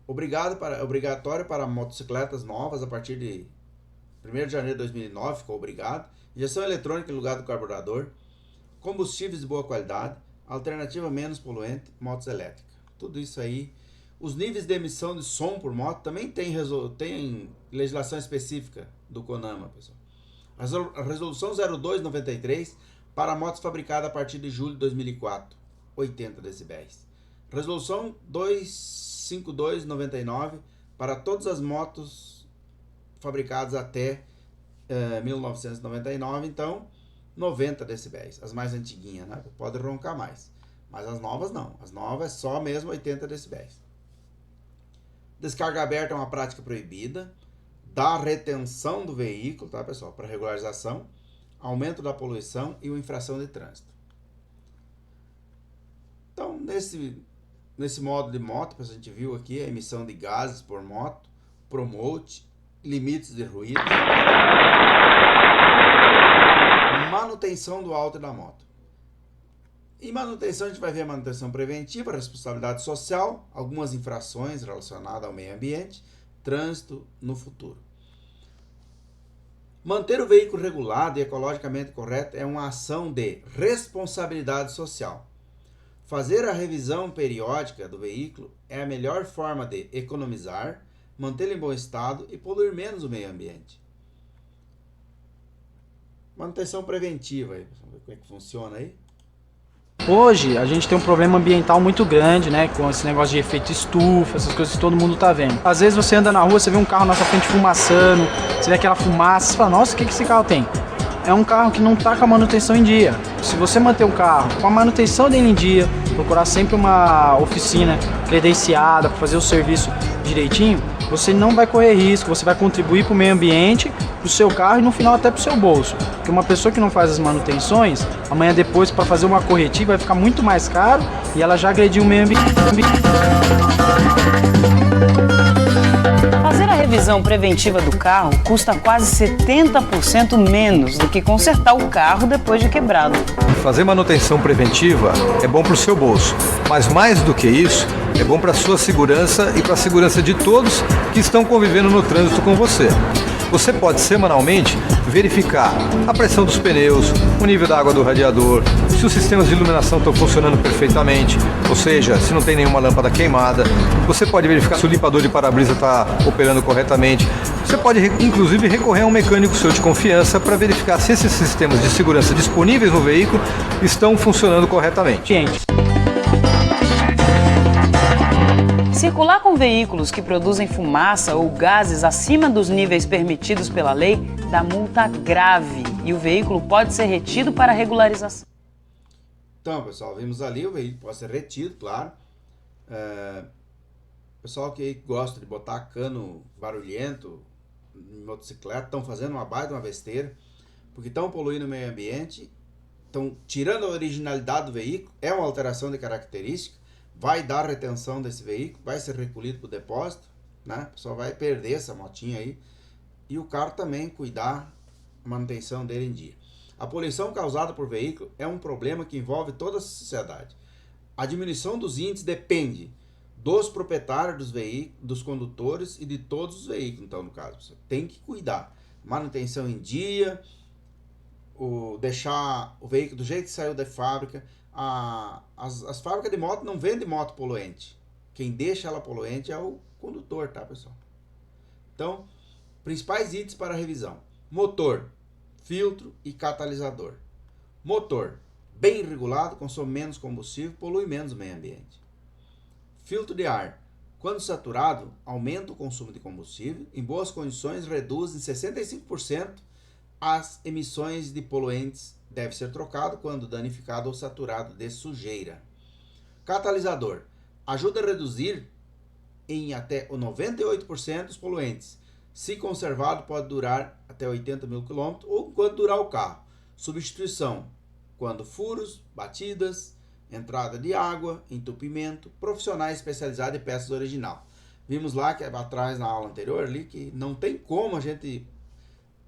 obrigatório para motocicletas novas a partir de 1º de janeiro de 2009, ficou obrigado, injeção eletrônica em lugar do carburador, combustíveis de boa qualidade, alternativa menos poluente, motos elétricas. Tudo isso aí. Os níveis de emissão de som por moto também tem legislação específica do CONAMA, pessoal. A resolução 0293 para motos fabricadas a partir de julho de 2004, 80 decibéis. Resolução 25299 para todas as motos fabricadas até 1999, então 90 decibéis. As mais antiguinhas, né? Pode roncar mais. Mas as novas não. As novas é só mesmo 80 decibéis. Descarga aberta é uma prática proibida. Da retenção do veículo, tá, pessoal? Para regularização, aumento da poluição e uma infração de trânsito. Então, nesse modo de moto, a gente viu aqui a emissão de gases por moto, promote, limites de ruído, manutenção do auto e da moto. Em manutenção, a gente vai ver a manutenção preventiva, responsabilidade social, algumas infrações relacionadas ao meio ambiente, trânsito no futuro. Manter o veículo regulado e ecologicamente correto é uma ação de responsabilidade social. Fazer a revisão periódica do veículo é a melhor forma de economizar, mantê-lo em bom estado e poluir menos o meio ambiente. Manutenção preventiva, aí, vamos ver como é que funciona aí. Hoje a gente tem um problema ambiental muito grande, né, com esse negócio de efeito estufa, essas coisas que todo mundo tá vendo. Às vezes você anda na rua, você vê um carro na sua frente fumaçando, você vê aquela fumaça, você fala, nossa, o que esse carro tem? É um carro que não tá com a manutenção em dia. Se você manter o carro com a manutenção dele em dia, procurar sempre uma oficina credenciada para fazer o serviço direitinho, você não vai correr risco, você vai contribuir para o meio ambiente, para o seu carro e no final até para o seu bolso. Porque uma pessoa que não faz as manutenções, amanhã depois para fazer uma corretiva vai ficar muito mais caro e ela já agrediu o meio ambiente. Fazer a revisão preventiva do carro custa quase 70% menos do que consertar o carro depois de quebrado. Fazer manutenção preventiva é bom para o seu bolso, mas mais do que isso, é bom para a sua segurança e para a segurança de todos que estão convivendo no trânsito com você. Você pode semanalmente verificar a pressão dos pneus, o nível da água do radiador, se os sistemas de iluminação estão funcionando perfeitamente, ou seja, se não tem nenhuma lâmpada queimada. Você pode verificar se o limpador de para-brisa está operando corretamente. Você pode, inclusive, recorrer a um mecânico seu de confiança para verificar se esses sistemas de segurança disponíveis no veículo estão funcionando corretamente. Circular com veículos que produzem fumaça ou gases acima dos níveis permitidos pela lei dá multa grave e o veículo pode ser retido para regularização. Então, pessoal, vimos ali, o veículo pode ser retido, claro. Pessoal que gosta de botar cano barulhento em motocicleta estão fazendo uma baita, uma besteira, porque estão poluindo o meio ambiente, estão tirando a originalidade do veículo, é uma alteração de característica, vai dar retenção desse veículo, vai ser recolhido para o depósito, né? O pessoal vai perder essa motinha aí. E o carro também cuidar da manutenção dele em dia. A poluição causada por veículo é um problema que envolve toda a sociedade. A diminuição dos índices depende dos proprietários dos veículos, dos condutores e de todos os veículos, então, no caso. Você tem que cuidar. Manutenção em dia, deixar o veículo do jeito que saiu da fábrica. As fábricas de moto não vendem moto poluente. Quem deixa ela poluente é o condutor, tá, pessoal? Então, principais itens para revisão: motor, filtro e catalisador. Motor, bem regulado, consome menos combustível, polui menos o meio ambiente. Filtro de ar, quando saturado, aumenta o consumo de combustível, em boas condições reduz em 65% as emissões de poluentes. Deve ser trocado quando danificado ou saturado de sujeira. Catalisador, ajuda a reduzir em até 98% os poluentes. Se conservado, pode durar até 80 mil km ou enquanto durar o carro. Substituição, quando furos, batidas, entrada de água, entupimento, profissionais especializados em peças original. Vimos lá que atrás na aula anterior ali que não tem como a gente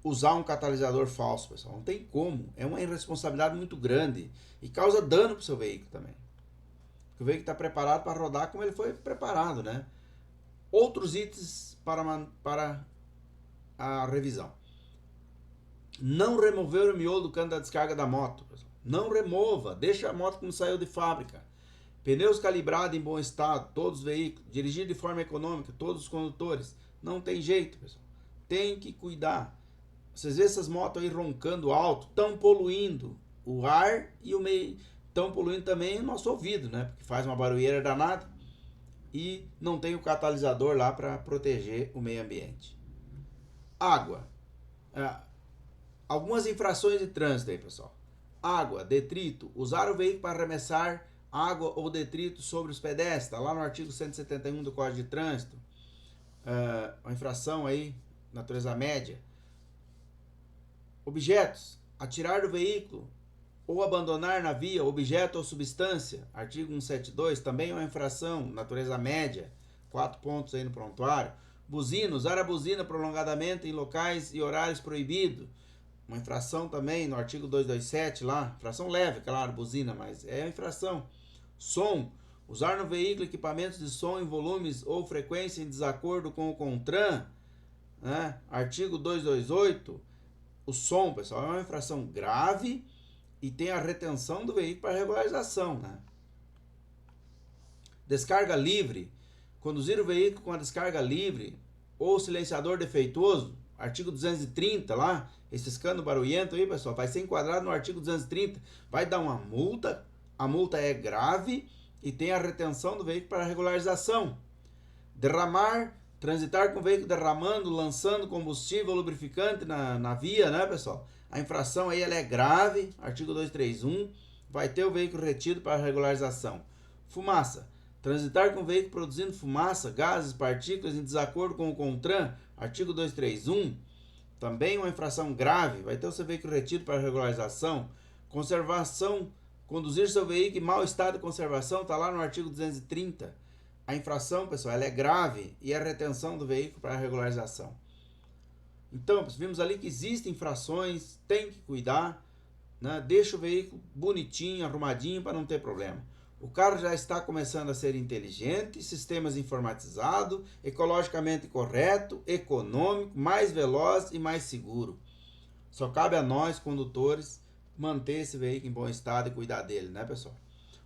usar um catalisador falso, pessoal. Não tem como. É uma irresponsabilidade muito grande e causa dano para o seu veículo também. O veículo está preparado para rodar como ele foi preparado, né? Outros itens para a revisão: não remover o miolo do cano da descarga da moto, pessoal. Não remova, deixa a moto como saiu de fábrica. Pneus calibrados em bom estado, todos os veículos. Dirigir de forma econômica, todos os condutores. Não tem jeito, pessoal. Tem que cuidar. Vocês vê essas motos aí roncando alto, estão poluindo o ar e o meio, estão poluindo também o nosso ouvido, né? Porque faz uma barulheira danada e não tem o catalisador lá para proteger o meio ambiente. Água. Algumas infrações de trânsito aí, pessoal. Água, detrito, usar o veículo para arremessar água ou detrito sobre os pedestres, está lá no artigo 171 do Código de Trânsito. Uma infração aí, natureza média. Objetos, atirar do veículo ou abandonar na via objeto ou substância, artigo 172, também é uma infração, natureza média, 4 pontos aí no prontuário. Buzina, usar a buzina prolongadamente em locais e horários proibidos, uma infração também no artigo 227 lá, infração leve, claro, buzina, mas é infração. Som, usar no veículo equipamentos de som em volumes ou frequência em desacordo com o CONTRAN, né? Artigo 228, o som, pessoal, é uma infração grave e tem a retenção do veículo para regularização, né? Descarga livre, conduzir o veículo com a descarga livre ou silenciador defeituoso, artigo 230 lá, esse escândalo barulhento aí, pessoal, vai ser enquadrado no artigo 230, vai dar uma multa, a multa é grave e tem a retenção do veículo para regularização. Derramar, transitar com o veículo derramando, lançando combustível ou lubrificante na via, né, pessoal? A infração aí ela é grave, artigo 231, vai ter o veículo retido para regularização. Fumaça, transitar com o veículo produzindo fumaça, gases, partículas em desacordo com o CONTRAN, artigo 231, também uma infração grave, vai ter o seu veículo retido para regularização. Conservação, conduzir seu veículo em mau estado de conservação, está lá no artigo 230. A infração, pessoal, ela é grave e a retenção do veículo para regularização. Então, vimos ali que existem infrações, tem que cuidar, né? Deixa o veículo bonitinho, arrumadinho para não ter problema. O carro já está começando a ser inteligente, sistemas informatizados, ecologicamente correto, econômico, mais veloz e mais seguro. Só cabe a nós, condutores, manter esse veículo em bom estado e cuidar dele, né, pessoal?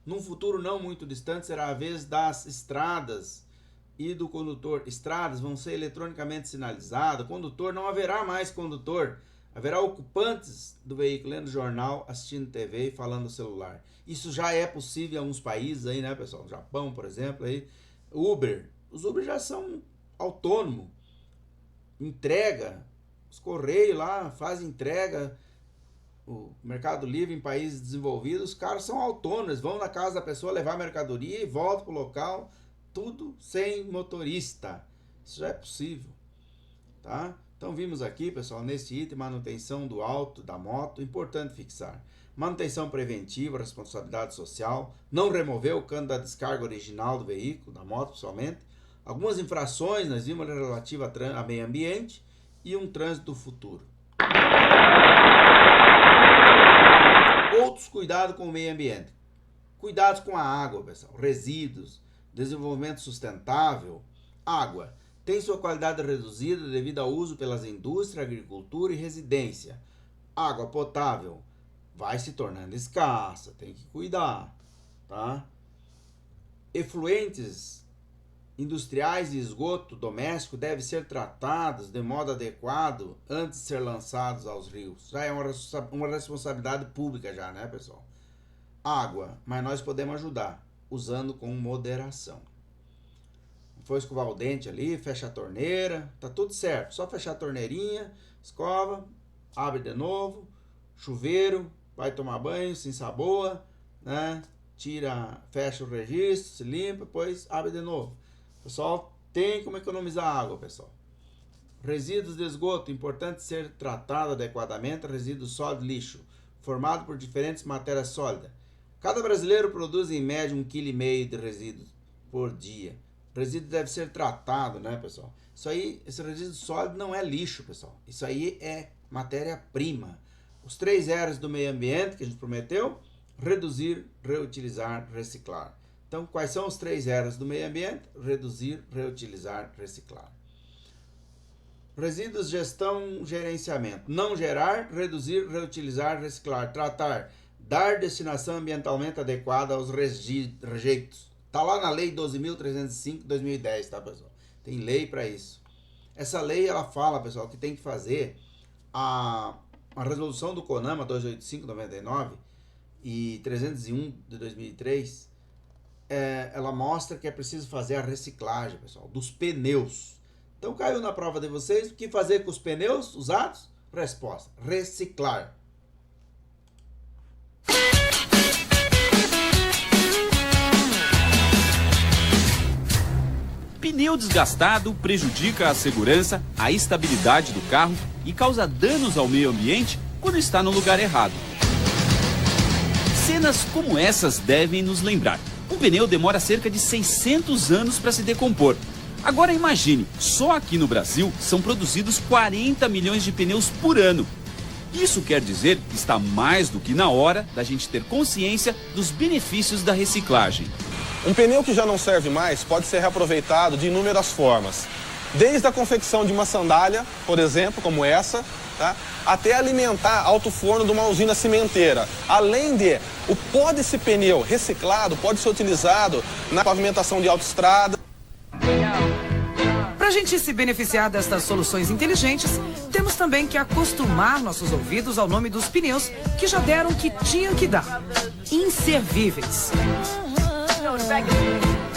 Num futuro não muito distante será a vez das estradas e do condutor. Estradas vão ser eletronicamente sinalizadas, condutor, não haverá mais condutor. Haverá ocupantes do veículo lendo jornal, assistindo TV e falando no celular. Isso já é possível em alguns países aí, né, pessoal? Japão, por exemplo, aí. Uber. Os Uber já são autônomos. Entrega. Os Correios lá fazem entrega. O Mercado Livre em países desenvolvidos, os caras são autônomos. Eles vão na casa da pessoa levar mercadoria e voltam pro local. Tudo sem motorista. Isso já é possível. Tá? Então vimos aqui, pessoal, nesse item, manutenção do auto, da moto, importante fixar. Manutenção preventiva, responsabilidade social, não remover o cano da descarga original do veículo, da moto pessoalmente. Algumas infrações, nós vimos relativa a meio ambiente e um trânsito futuro. Outros cuidados com o meio ambiente. Cuidados com a água, pessoal, resíduos, desenvolvimento sustentável, água. Tem sua qualidade reduzida devido ao uso pelas indústrias, agricultura e residência. Água potável vai se tornando escassa, tem que cuidar, tá? Efluentes industriais e esgoto doméstico devem ser tratados de modo adequado antes de ser lançados aos rios. Já é uma responsabilidade pública já, né, pessoal? Água, mas nós podemos ajudar, usando com moderação. Foi escovar o dente ali, fecha a torneira, tá tudo certo. Só fechar a torneirinha, escova, abre de novo, chuveiro, vai tomar banho, se ensaboa, né? Tira, fecha o registro, se limpa, depois abre de novo. Pessoal, tem como economizar água, pessoal. Resíduos de esgoto, importante ser tratado adequadamente. Resíduo sólido, lixo, formado por diferentes matérias sólidas. Cada brasileiro produz em média 1,5 kg de resíduos por dia. O resíduo deve ser tratado, né, pessoal? Isso aí, esse resíduo sólido não é lixo, pessoal. Isso aí é matéria-prima. Os 3 R's do meio ambiente que a gente prometeu: reduzir, reutilizar, reciclar. Então, quais são os 3 R's do meio ambiente? Reduzir, reutilizar, reciclar. Resíduos, gestão, gerenciamento. Não gerar, reduzir, reutilizar, reciclar. Tratar, dar destinação ambientalmente adequada aos rejeitos. Está lá na Lei 12.305 de 2010, tá, pessoal? Tem lei para isso. Essa lei, ela fala, pessoal, que tem que fazer a resolução do CONAMA 285/99 e 301 de 2003, ela mostra que é preciso fazer a reciclagem, pessoal, dos pneus. Então caiu na prova de vocês, o que fazer com os pneus usados? Resposta: reciclar. Pneu desgastado prejudica a segurança, a estabilidade do carro e causa danos ao meio ambiente quando está no lugar errado. Cenas como essas devem nos lembrar. Um pneu demora cerca de 600 anos para se decompor. Agora imagine, só aqui no Brasil são produzidos 40 milhões de pneus por ano. Isso quer dizer que está mais do que na hora da gente ter consciência dos benefícios da reciclagem. Um pneu que já não serve mais pode ser reaproveitado de inúmeras formas. Desde a confecção de uma sandália, por exemplo, como essa, tá? Até alimentar alto forno de uma usina cimenteira. Além de, o pó desse pneu reciclado pode ser utilizado na pavimentação de autoestrada. Para a gente se beneficiar destas soluções inteligentes, temos também que acostumar nossos ouvidos ao nome dos pneus que já deram o que tinham que dar: inservíveis.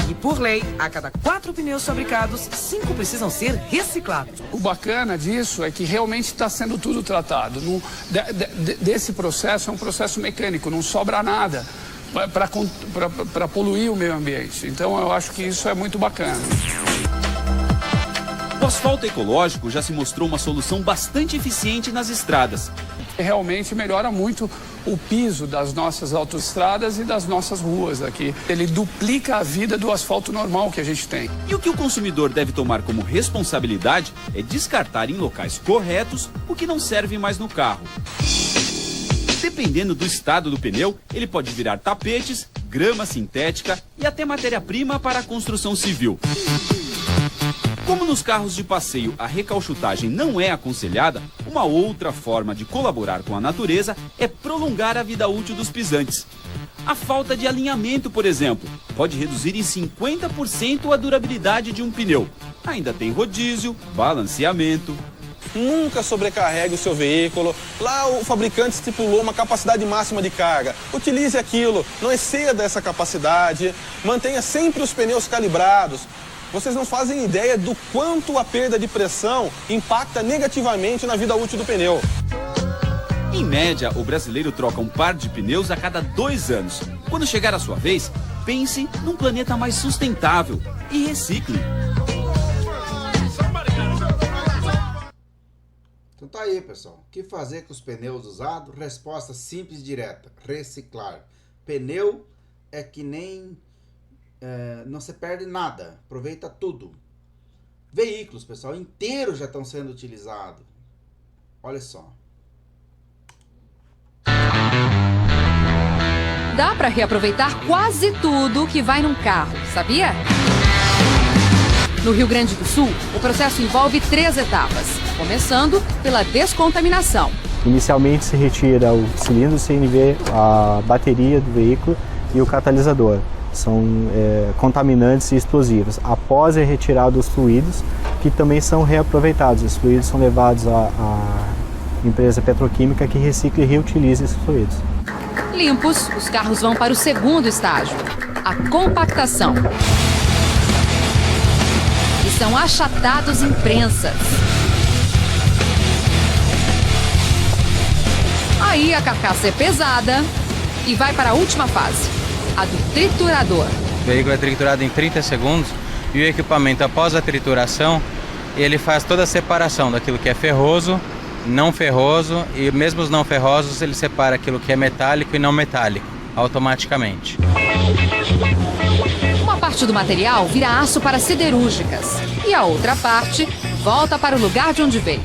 E por lei, a cada 4 pneus fabricados, 5 precisam ser reciclados. O bacana disso é que realmente está sendo tudo tratado. Desse processo é um processo mecânico, não sobra nada para poluir o meio ambiente. Então eu acho que isso é muito bacana. O asfalto ecológico já se mostrou uma solução bastante eficiente nas estradas. Realmente melhora muito o piso das nossas autoestradas e das nossas ruas aqui. Ele duplica a vida do asfalto normal que a gente tem. E o que o consumidor deve tomar como responsabilidade é descartar em locais corretos o que não serve mais no carro. Dependendo do estado do pneu, ele pode virar tapetes, grama sintética e até matéria-prima para a construção civil. Como nos carros de passeio a recauchutagem não é aconselhada, uma outra forma de colaborar com a natureza é prolongar a vida útil dos pisantes. A falta de alinhamento, por exemplo, pode reduzir em 50% a durabilidade de um pneu. Ainda tem rodízio, balanceamento. Nunca sobrecarregue o seu veículo. Lá o fabricante estipulou uma capacidade máxima de carga. Utilize aquilo, não exceda essa capacidade. Mantenha sempre os pneus calibrados. Vocês não fazem ideia do quanto a perda de pressão impacta negativamente na vida útil do pneu. Em média, o brasileiro troca um par de pneus a cada 2 anos. Quando chegar a sua vez, pense num planeta mais sustentável e recicle. Então tá aí, pessoal. O que fazer com os pneus usados? Resposta simples e direta: reciclar. Pneu é que nem... não se perde nada, aproveita tudo. Veículos, pessoal, inteiros já estão sendo utilizados. Olha só. Dá para reaproveitar quase tudo que vai num carro, sabia? No Rio Grande do Sul, o processo envolve 3 etapas, começando pela descontaminação. Inicialmente se retira o cilindro CNV, a bateria do veículo e o catalisador. São contaminantes e explosivos. Após é retirado os fluidos, que também são reaproveitados. Os fluidos são levados à empresa petroquímica que recicla e reutiliza esses fluidos. Limpos, os carros vão para o segundo estágio, a compactação. E são achatados em prensas. Aí a carcaça é pesada e vai para a última fase, a do triturador. O veículo é triturado em 30 segundos e o equipamento, após a trituração, ele faz toda a separação daquilo que é ferroso, não ferroso, e mesmo os não ferrosos, ele separa aquilo que é metálico e não metálico, automaticamente. Uma parte do material vira aço para siderúrgicas e a outra parte volta para o lugar de onde veio.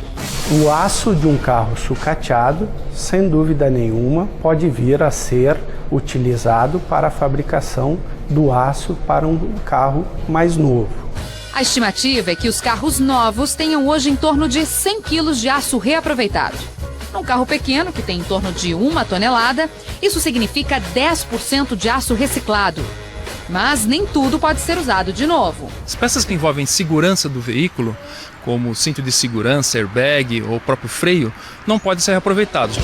O aço de um carro sucateado, sem dúvida nenhuma, pode vir a ser utilizado para a fabricação do aço para um carro mais novo. A estimativa é que os carros novos tenham hoje em torno de 100 quilos de aço reaproveitado. Num carro pequeno, que tem em torno de 1 tonelada, isso significa 10% de aço reciclado. Mas nem tudo pode ser usado de novo. As peças que envolvem segurança do veículo, como cinto de segurança, airbag ou próprio freio, não podem ser reaproveitados.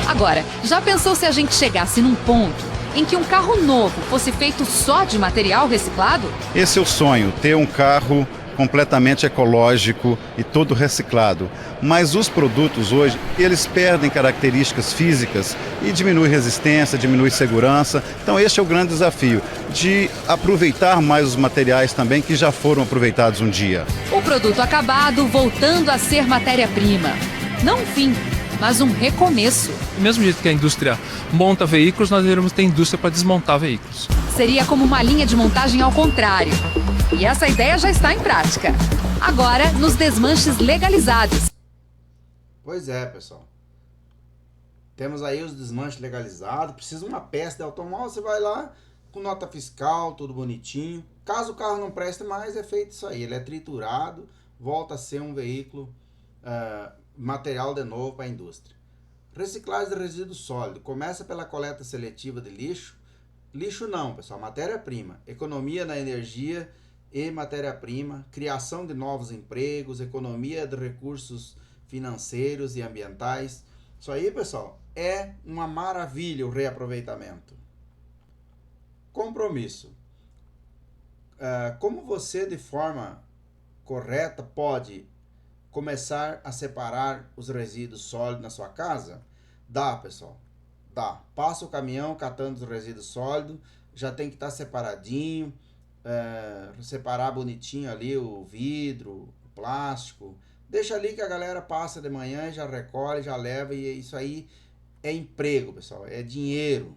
Agora, já pensou se a gente chegasse num ponto em que um carro novo fosse feito só de material reciclado? Esse é o sonho, ter um carro completamente ecológico e todo reciclado. Mas os produtos hoje, eles perdem características físicas e diminui resistência, diminui segurança. Então este é o grande desafio, de aproveitar mais os materiais também que já foram aproveitados um dia. O produto acabado voltando a ser matéria-prima. Não um fim, mas um recomeço. Do mesmo jeito que a indústria monta veículos, nós devemos ter indústria para desmontar veículos. Seria como uma linha de montagem ao contrário. E essa ideia já está em prática. Agora, nos desmanches legalizados. Pois é, pessoal. Temos aí os desmanches legalizados. Precisa de uma peça de automóvel, você vai lá com nota fiscal, tudo bonitinho. Caso o carro não preste mais, é feito isso aí. Ele é triturado, volta a ser um veículo, material de novo para a indústria. Reciclagem de resíduo sólido. Começa pela coleta seletiva de lixo. Lixo não, pessoal, matéria-prima. Economia na energia e matéria-prima. Criação de novos empregos. Economia de recursos financeiros e ambientais. Isso aí, pessoal, é uma maravilha o reaproveitamento. Compromisso. Como você, de forma correta, pode começar a separar os resíduos sólidos na sua casa? Dá, pessoal. Dá. Passa o caminhão catando os resíduos sólidos. Já tem que estar separadinho. Separar bonitinho ali o vidro, o plástico. Deixa ali que a galera passa de manhã e já recolhe, já leva. E isso aí é emprego, pessoal. É dinheiro.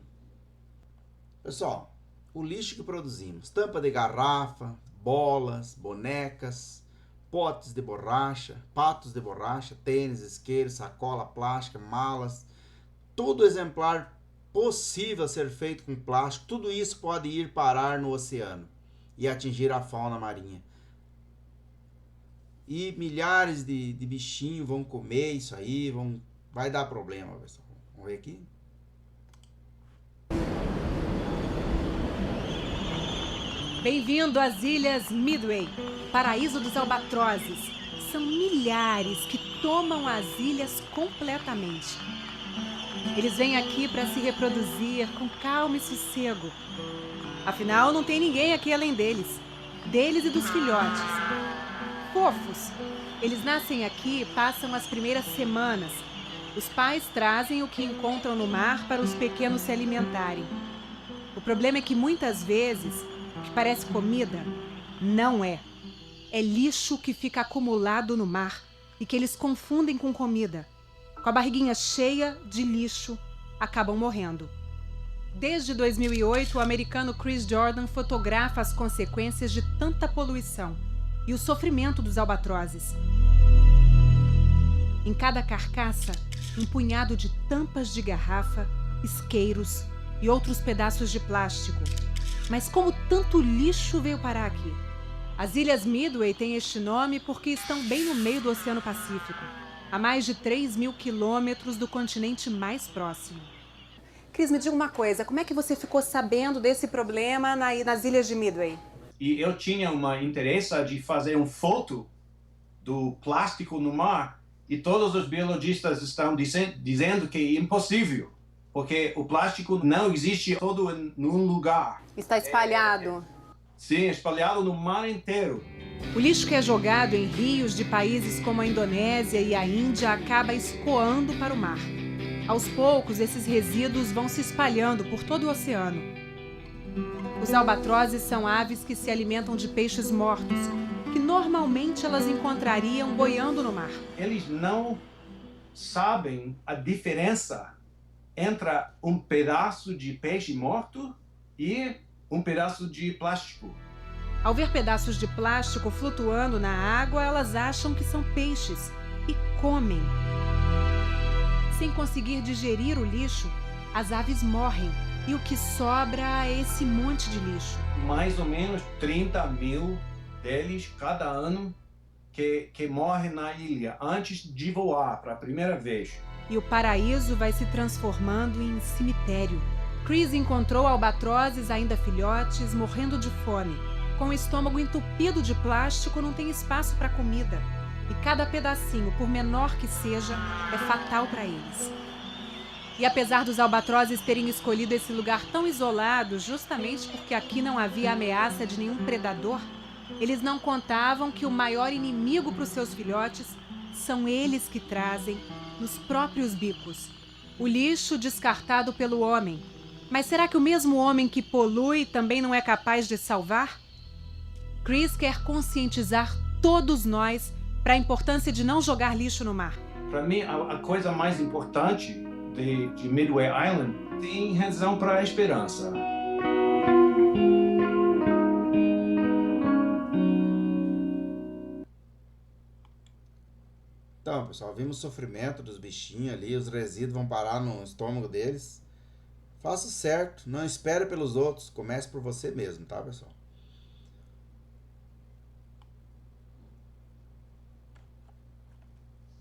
Pessoal, o lixo que produzimos. Tampa de garrafa, bolas, bonecas, potes de borracha, patos de borracha, tênis, isqueiro, sacola plástica, malas. Todo exemplar possível ser feito com plástico. Tudo isso pode ir parar no oceano e atingir a fauna marinha. E milhares de bichinhos vão comer isso aí, vai dar problema, pessoal. Vamos ver aqui. Bem-vindo às Ilhas Midway, paraíso dos albatrozes. São milhares que tomam as ilhas completamente. Eles vêm aqui para se reproduzir com calma e sossego. Afinal, não tem ninguém aqui além deles e dos filhotes. Fofos. Eles nascem aqui e passam as primeiras semanas. Os pais trazem o que encontram no mar para os pequenos se alimentarem. O problema é que muitas vezes, o que parece comida, não é. É lixo que fica acumulado no mar e que eles confundem com comida. Com a barriguinha cheia de lixo, acabam morrendo. Desde 2008, o americano Chris Jordan fotografa as consequências de tanta poluição e o sofrimento dos albatrozes. Em cada carcaça, um punhado de tampas de garrafa, isqueiros e outros pedaços de plástico. Mas como tanto lixo veio parar aqui? As Ilhas Midway têm este nome porque estão bem no meio do Oceano Pacífico, a mais de 3.000 quilômetros do continente mais próximo. Cris, me diga uma coisa, como é que você ficou sabendo desse problema nas Ilhas de Midway? E eu tinha um interesse de fazer uma foto do plástico no mar e todos os biologistas estão dizendo que é impossível, porque o plástico não existe todo num lugar. Está espalhado. Sim, espalhado no mar inteiro. O lixo que é jogado em rios de países como a Indonésia e a Índia acaba escoando para o mar. Aos poucos, esses resíduos vão se espalhando por todo o oceano. Os albatrozes são aves que se alimentam de peixes mortos, que normalmente elas encontrariam boiando no mar. Eles não sabem a diferença entre um pedaço de peixe morto e um pedaço de plástico. Ao ver pedaços de plástico flutuando na água, elas acham que são peixes e comem. Sem conseguir digerir o lixo, as aves morrem e o que sobra é esse monte de lixo. Mais ou menos 30.000 deles cada ano que morrem na ilha antes de voar para a primeira vez. E o paraíso vai se transformando em cemitério. Chris encontrou albatrozes ainda filhotes, morrendo de fome. Com o estômago entupido de plástico, não tem espaço para comida. E cada pedacinho, por menor que seja, é fatal para eles. E apesar dos albatrozes terem escolhido esse lugar tão isolado, justamente porque aqui não havia ameaça de nenhum predador, eles não contavam que o maior inimigo para os seus filhotes são eles que trazem, nos próprios bicos, o lixo descartado pelo homem. Mas será que o mesmo homem que polui também não é capaz de salvar? Chris quer conscientizar todos nós para a importância de não jogar lixo no mar. Para mim, a coisa mais importante de Midway Island tem razão para a esperança. Então, pessoal, vimos o sofrimento dos bichinhos ali, os resíduos vão parar no estômago deles. Faça o certo, não espere pelos outros, comece por você mesmo, tá, pessoal?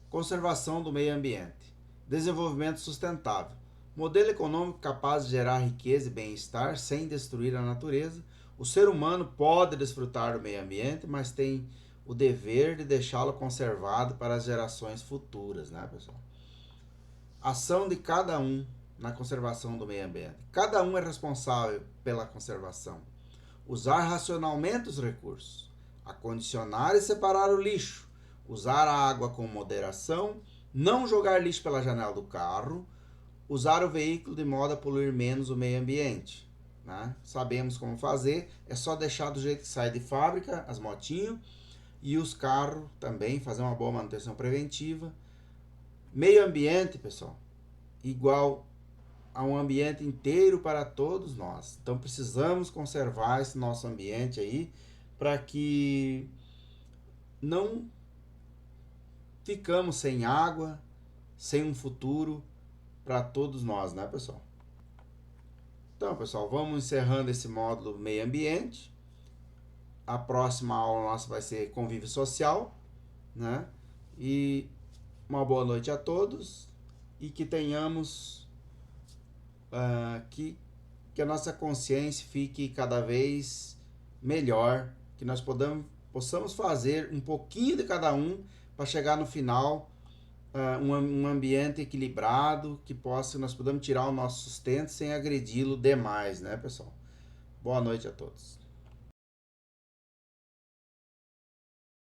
Conservação do meio ambiente. Desenvolvimento sustentável. Modelo econômico capaz de gerar riqueza e bem-estar sem destruir a natureza. O ser humano pode desfrutar do meio ambiente, mas tem o dever de deixá-lo conservado para as gerações futuras, né, pessoal? Ação de cada um na conservação do meio ambiente. Cada um é responsável pela conservação. Usar racionalmente os recursos. Acondicionar e separar o lixo. Usar a água com moderação. Não jogar lixo pela janela do carro. Usar o veículo de modo a poluir menos o meio ambiente, né? Sabemos como fazer. É só deixar do jeito que sai de fábrica, as motinhas. E os carros também, fazer uma boa manutenção preventiva. Meio ambiente, pessoal, igual a um ambiente inteiro para todos nós. Então precisamos conservar esse nosso ambiente aí, para que não ficamos sem água, sem um futuro para todos nós, né, pessoal? Então, pessoal, vamos encerrando esse módulo meio ambiente. A próxima aula nossa vai ser convívio social, né? E uma boa noite a todos e que tenhamos que a nossa consciência fique cada vez melhor, que nós possamos fazer um pouquinho de cada um para chegar no final um ambiente equilibrado, que nós podamos tirar o nosso sustento sem agredi-lo demais, né, pessoal? Boa noite a todos.